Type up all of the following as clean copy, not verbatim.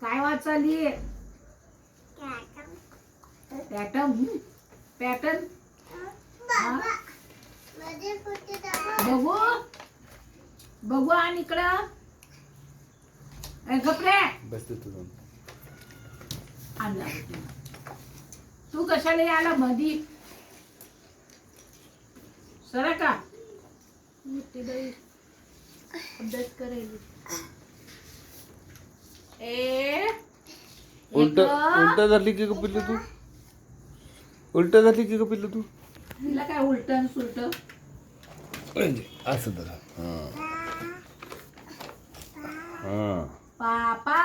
काय वाचाली? Pattern pattern बघू बघू आणि इकडं गपरे बस तू आणला तू कशाला याला मधी सरा का अभ्यास करायला उलट झाली की पिल्लू तू उलट झाली की पिल्लू तू तिला काय उलटन सुलट असं तर पापा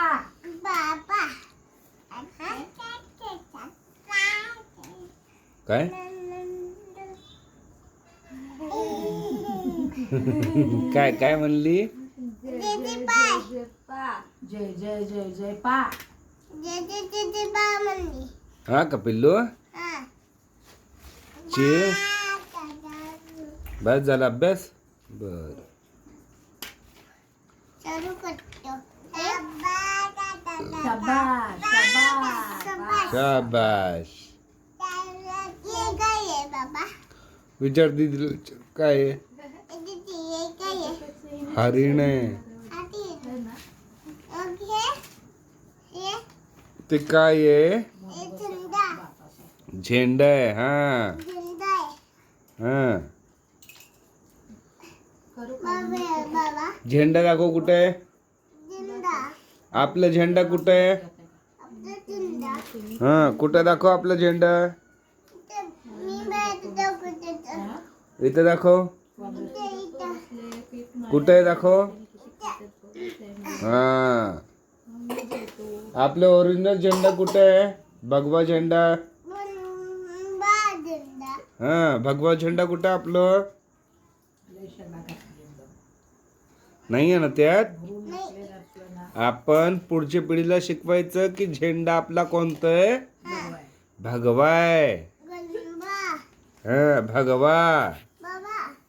काय काय काय म्हणली जय जय जय जय पा हा का पिल्लू चे बस झाला अभ्यास बर शाबाश शाबाश शाबाश विचार दीदी काय आहे? हरिण आहे ते काय आहे झेंडा आहे हा हा झेंडा दाखव कुठे आहे आपला झेंडा कुठे आहे हा कुठे दाखव आपला झेंडा इथे दाखव कुठे आहे दाखव हा आपलं ओरिजिनल झेंडा कुठे आहे भगवा झेंडा हा भगवा झेंडा कुठे आपलं नाही आहे ना त्यात आपण पुढच्या पिढीला शिकवायचं की झेंडा आपला कोणता आहे भगवा आहे हा भगवा